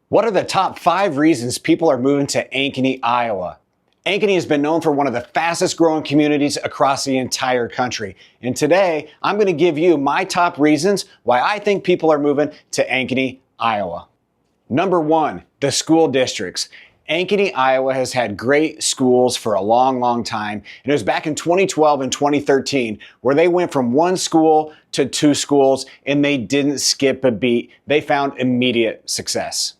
What are the top 5 reasons people are moving to Ankeny, Iowa? Ankeny has been known for one of the fastest growing communities across the entire country. And today, I'm going to give you my top reasons why I think people are moving to Ankeny, Iowa. Number 1, the school districts. Ankeny, Iowa has had great schools for a long time. And it was back in 2012 and 2013 where they went from 1 school to 2 schools and they didn't skip a beat. They found immediate success.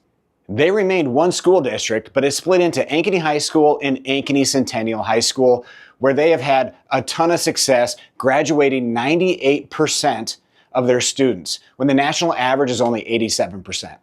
They remained 1 school district, but it's split into Ankeny High School and Ankeny Centennial High School, where they have had a ton of success, graduating 98% of their students, when the national average is only 87%.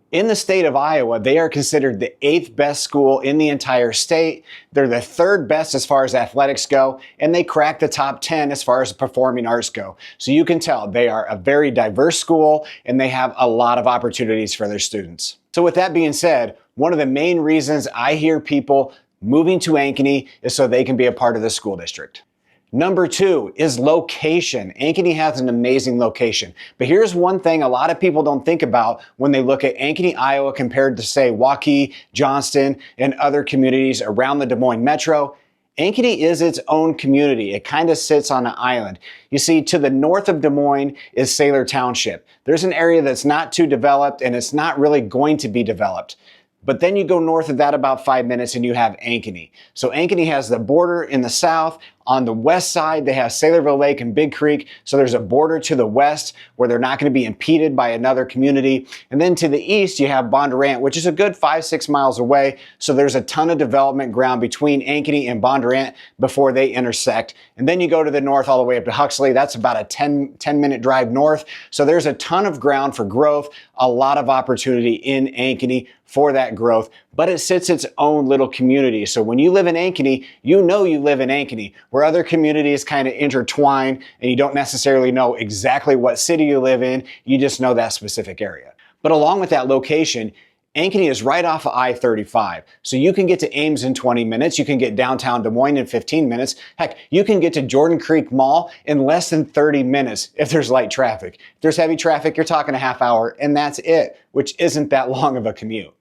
In the state of Iowa, they are considered the 8th best school in the entire state. They're the 3rd best as far as athletics go, and they crack the top 10 as far as performing arts go. So you can tell they are a very diverse school, and they have a lot of opportunities for their students. So with that being said, one of the main reasons I hear people moving to Ankeny is so they can be a part of the school district. Number 2 is location. Ankeny has an amazing location. But here's one thing a lot of people don't think about when they look at Ankeny, Iowa compared to, say, Waukee, Johnston, and other communities around the Des Moines metro. Ankeny is its own community. It kind of sits on an island. You see, to the north of Des Moines is Saylor Township. There's an area that's not too developed, and it's not really going to be developed. But then you go north of that about 5 minutes and you have Ankeny. So Ankeny has the border in the south. On the west side, they have Saylorville Lake and Big Creek. So there's a border to the west where they're not going to be impeded by another community. And then to the east, you have Bondurant, which is a good 5-6 miles away. So there's a ton of development ground between Ankeny and Bondurant before they intersect. And then you go to the north all the way up to Huxley. That's about a 10-minute drive north. So there's a ton of ground for growth, a lot of opportunity in Ankeny for that growth, but it sits its own little community. So when you live in Ankeny, you know you live in Ankeny, where other communities kind of intertwine and you don't necessarily know exactly what city you live in, you just know that specific area. But along with that location, Ankeny is right off of I-35. So you can get to Ames in 20 minutes, you can get downtown Des Moines in 15 minutes. Heck, you can get to Jordan Creek Mall in less than 30 minutes if there's light traffic. If there's heavy traffic, you're talking a half hour, and that's it, which isn't that long of a commute.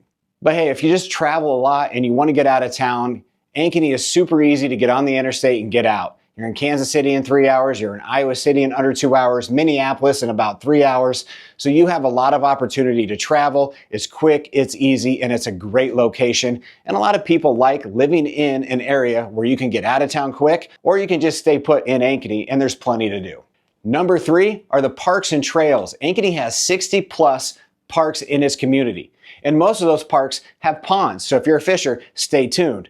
But hey, if you just travel a lot and you want to get out of town, Ankeny is super easy to get on the interstate and get out. You're in Kansas City in 3 hours, you're in Iowa City in under 2 hours, Minneapolis in about 3 hours. So you have a lot of opportunity to travel. It's quick, it's easy, and it's a great location. And a lot of people like living in an area where you can get out of town quick, or you can just stay put in Ankeny, and there's plenty to do. Number 3 are the parks and trails. Ankeny has 60 plus parks in its community. And most of those parks have ponds. So if you're a fisher, stay tuned.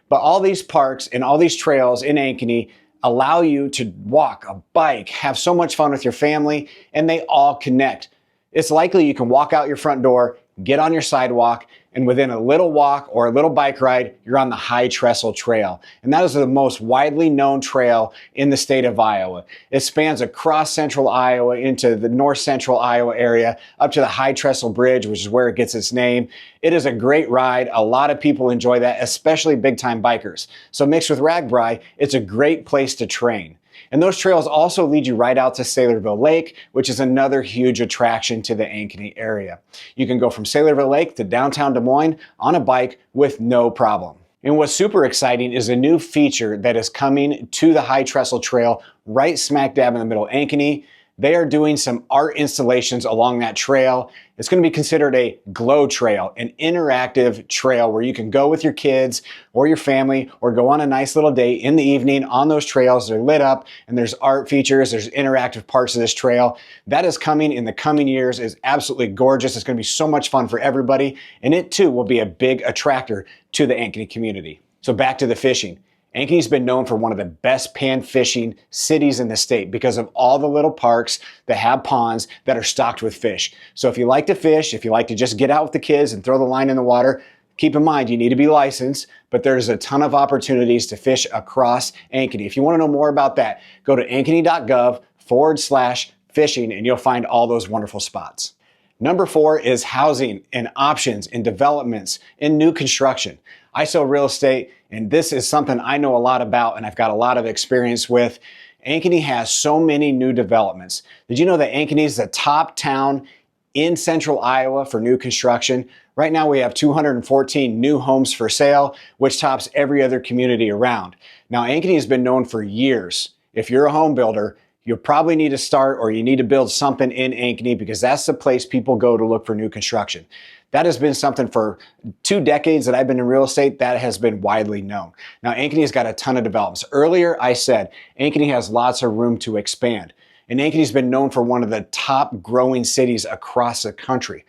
But all these parks and all these trails in Ankeny allow you to walk, a bike, have so much fun with your family, and they all connect. It's likely you can walk out your front door, get on your sidewalk, and within a little walk or a little bike ride, you're on the High Trestle Trail. And that is the most widely known trail in the state of Iowa. It spans across central Iowa into the north central Iowa area, up to the High Trestle Bridge, which is where it gets its name. It is a great ride. A lot of people enjoy that, especially big-time bikers. So mixed with RAGBRAI, it's a great place to train. And those trails also lead you right out to Saylorville Lake, which is another huge attraction to the Ankeny area. You can go from Saylorville Lake to downtown Des Moines on a bike with no problem. And what's super exciting is a new feature that is coming to the High Trestle Trail right smack dab in the middle of Ankeny. They are doing some art installations along that trail. It's going to be considered a glow trail, an interactive trail where you can go with your kids or your family or go on a nice little date in the evening on those trails. They're lit up and there's art features, there's interactive parts of this trail. That is coming in the coming years. Is absolutely gorgeous. It's going to be so much fun for everybody, and it too will be a big attractor to the Ankeny community. So back to the fishing. Ankeny's been known for one of the best pan fishing cities in the state because of all the little parks that have ponds that are stocked with fish. So if you like to fish, if you like to just get out with the kids and throw the line in the water, keep in mind you need to be licensed, but there's a ton of opportunities to fish across Ankeny. If you want to know more about that, go to ankeny.gov/fishing and you'll find all those wonderful spots. Number 4 is housing and options and developments in new construction. I sell real estate, and this is something I know a lot about and I've got a lot of experience with. Ankeny has so many new developments. Did you know that Ankeny is the top town in central Iowa for new construction? Right now we have 214 new homes for sale, which tops every other community around. Now, Ankeny has been known for years. If you're a home builder, you'll probably need to start or you need to build something in Ankeny because that's the place people go to look for new construction. That has been something for 2 decades that I've been in real estate that has been widely known. Now, Ankeny has got a ton of developments. Earlier, I said Ankeny has lots of room to expand. And Ankeny's been known for one of the top growing cities across the country,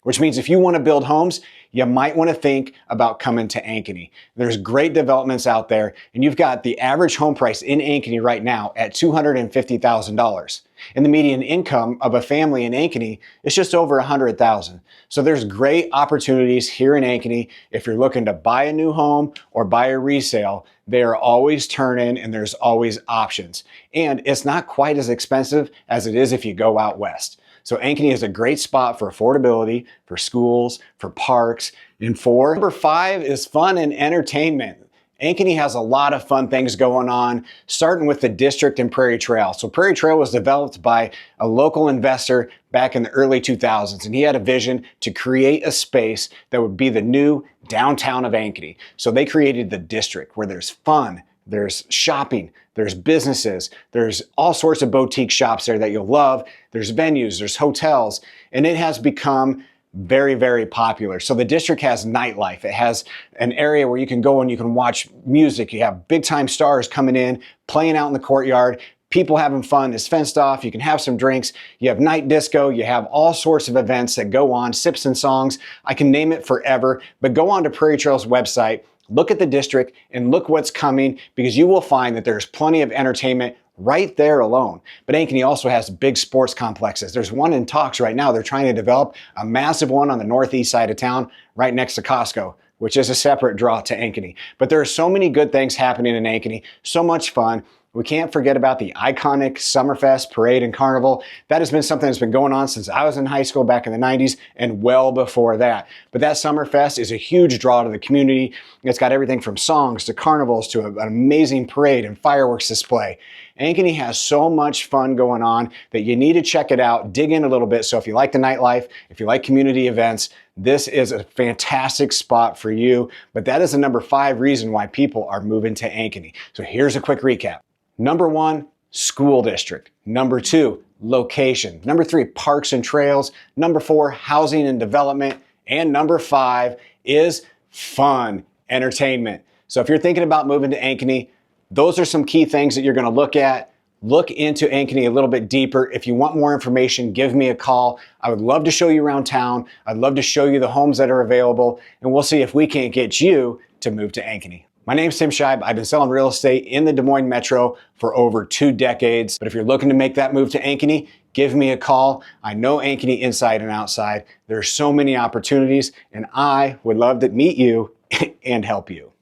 which means if you want to build homes, you might want to think about coming to Ankeny. There's great developments out there, and you've got the average home price in Ankeny right now at $250,000. And the median income of a family in Ankeny is just over $100,000. So there's great opportunities here in Ankeny. If you're looking to buy a new home or buy a resale, they are always turning and there's always options. And it's not quite as expensive as it is if you go out west. So Ankeny is a great spot for affordability, for schools, for parks, and for number 5 is fun and entertainment. Ankeny has a lot of fun things going on, starting with the district and Prairie Trail. So Prairie Trail was developed by a local investor back in the early 2000s, and he had a vision to create a space that would be the new downtown of Ankeny. So they created the district where there's fun, there's shopping, there's businesses, there's all sorts of boutique shops there that you'll love, there's venues, there's hotels, and it has become very, very popular. So the district has nightlife. It has an area where you can go and you can watch music. You have big time stars coming in, playing out in the courtyard, people having fun. It's fenced off. You can have some drinks. You have night disco. You have all sorts of events that go on, sips and songs. I can name it forever, but go on to Prairie Trail's website, look at the district and look what's coming because you will find that there's plenty of entertainment right there alone. But Ankeny also has big sports complexes. There's one in talks right now. They're trying to develop a massive one on the northeast side of town right next to Costco, which is a separate draw to Ankeny. But there are so many good things happening in Ankeny, so much fun. We can't forget about the iconic Summerfest parade and carnival. That has been something that's been going on since I was in high school back in the 90s and well before that. But that Summerfest is a huge draw to the community. It's got everything from songs to carnivals to an amazing parade and fireworks display. Ankeny has so much fun going on that you need to check it out, dig in a little bit. So if you like the nightlife, if you like community events, this is a fantastic spot for you. But that is the number 5 reason why people are moving to Ankeny. So here's a quick recap. Number 1, school district. Number 2, location. Number 3, parks and trails. Number 4, housing and development. And number 5 is fun, entertainment. So if you're thinking about moving to Ankeny, those are some key things that you're going to look at. Look into Ankeny a little bit deeper. If you want more information, give me a call. I would love to show you around town. I'd love to show you the homes that are available, and we'll see if we can't get you to move to Ankeny. My name's Tim Scheib. I've been selling real estate in the Des Moines Metro for over 2 decades. But if you're looking to make that move to Ankeny, give me a call. I know Ankeny inside and outside. There are so many opportunities, and I would love to meet you and help you.